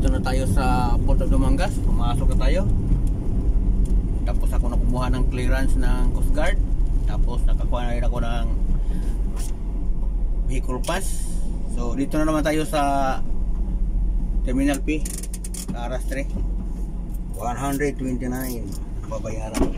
nandito na tayo sa Port of Dumangas. Pumasok na tayo. Tapos ako nakumuha ng clearance ng Coast Guard. Tapos nakakuha na rin ako ng vehicle pass. So dito na naman tayo sa Terminal P sa Aras 3. 129 babayaran.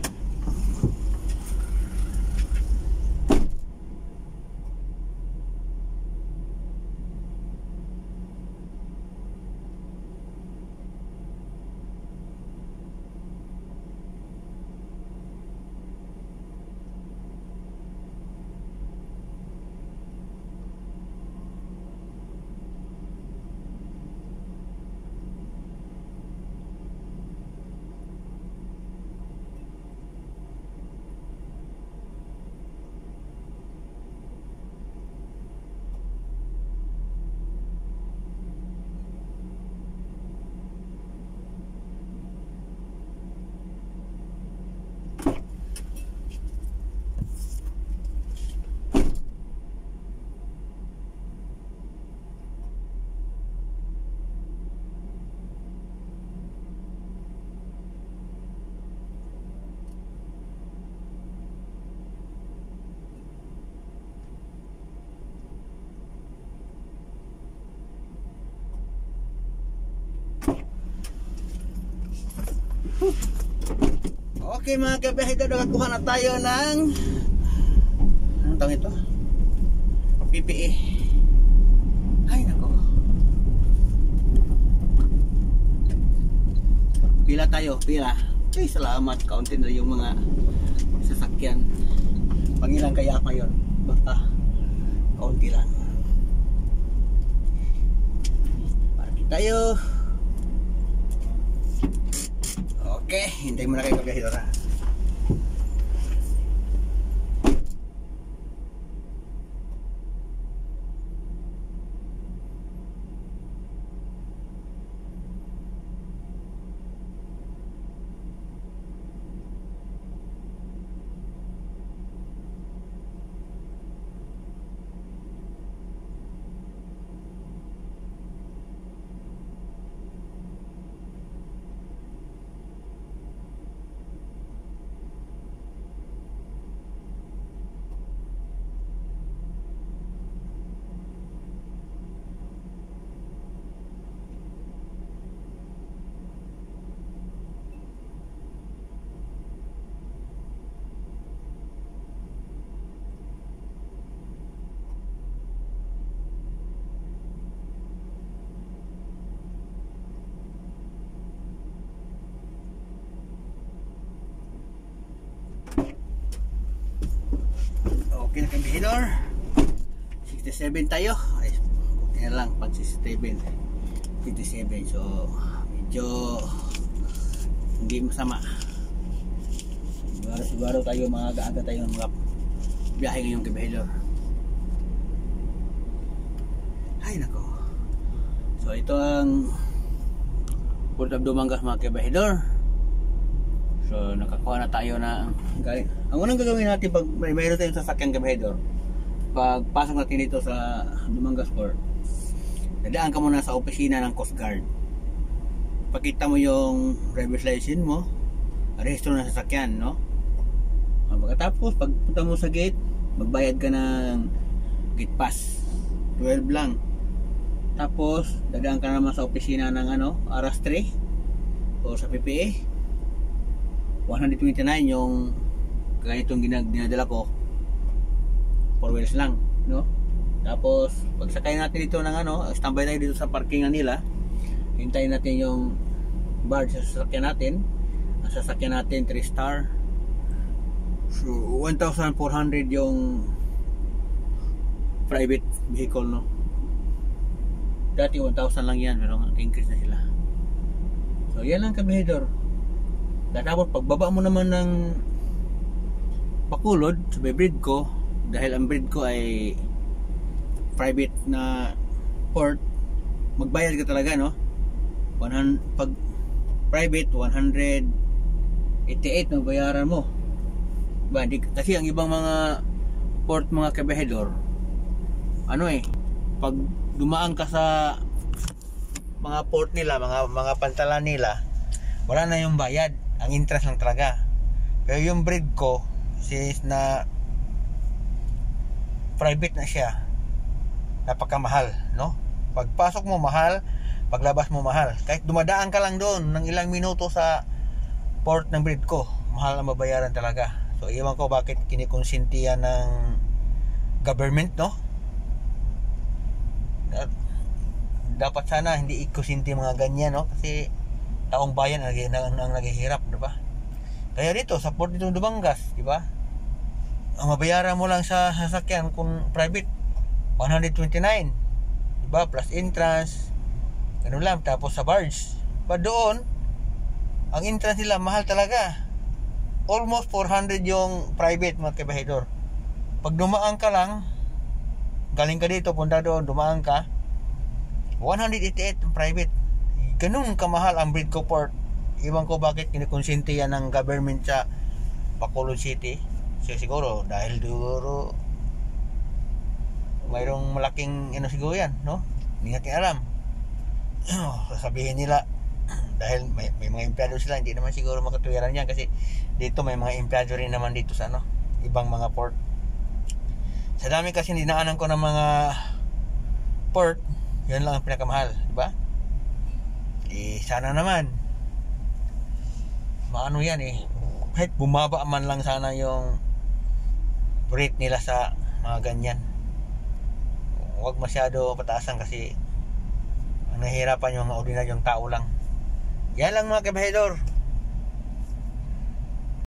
Okay mga kabahida, nakakuha na tayo ng anong tawag ito? PPE. Ay nako, pila tayo, pila. Ay salamat, kaunti na yung mga sasakyan. Pangilan kaya ako yun? Baka kaunti lang. Parking tayo. Okay, hintayin mo na kayo kabahidora. Okay na kabahidor, 67 tayo. Ay, okay na lang pag 67, 57. So medyo hindi masama. Siguro tayo mga aga tayo ng mga biyahe ngayong kabahidor. Ay nako. So ito ang Port of Dumangas mga kabahidor. So nakakuha na tayo na galing. Ang unang gagawin natin pag mayroon tayong sasakyan kabahidor, pag pasok natin dito sa Dumangas Port, dadaan ka muna sa opisina ng Coast Guard. Pakita mo yung driver's license mo, rehistro ng sasakyan, no? Pagkatapos, pagpunta mo sa gate, magbayad ka ng gate pass, 12 lang. Tapos dadaan ka naman sa opisina ng Aras 3 o sa PPA, 129 yung ganitong ginadala ko, 4 wheels lang, no? Tapos pagsakay natin dito ng standby tayo dito sa parkingan nila, hintayin natin yung bar sa sasakyan natin. Ang sasakyan natin 3 star, so 1,400 yung private vehicle, no? Dati 1,000 lang yan, pero increase na sila. So yan lang kabahidor. Tapos pagbaba mo naman ng Bacolod sa bridge ko, dahil ang bridge ko ay private na port, magbayad ka talaga, no? Pag private 188 na bayaran mo. Diba? Kasi ang ibang mga port mga kabahidor, pag dumaan ka sa mga port nila, mga pantalan nila, wala na yung bayad, ang interest lang talaga. Pero yung breed ko, since na private na siya, napakamahal, no? Pagpasok mo mahal, paglabas mo mahal. Kahit dumadaan ka lang doon ng ilang minuto sa port ng breed ko, mahal ang mabayaran talaga. So iwan ko bakit kinikonsintihan ng government, no? Dapat sana hindi ikusinti mga ganyan, no? Kasi taong bayan ang naghihirap, di ba? Kaya dito sa port dito Dumangas, di ba? Ang mabayaran mo lang sa sasakyan kung private 129, di ba? Plus entrance, ganun lang. Tapos sa barge, pa doon ang entrance nila mahal talaga. Almost 400 yung private, mga kabahidor. Pag dumaan ka lang, galing ka dito, punta doon, dumaan ka, 188 yung private. Ganun kamahal ang Bridco Port. Iwan ko bakit kinikonsinti yan ng government sa Bacolod City. So, siguro dahil mayroong malaking siguro yan, no? Hindi natin alam. Sasabihin nila dahil may mga empleyado sila, hindi naman siguro makatuwiran yan kasi dito may mga empleyado rin naman dito sa ibang mga port. Sa dami kasi dinaanan ko ng mga port, yun lang ang pinakamahal, di ba? Sana naman maano yan kahit bumaba man lang sana yung rate nila sa mga ganyan. Huwag masyado pataasan kasi ang nahihirapan yung mga ordinaryong tao lang. Yan lang mga kabahidor.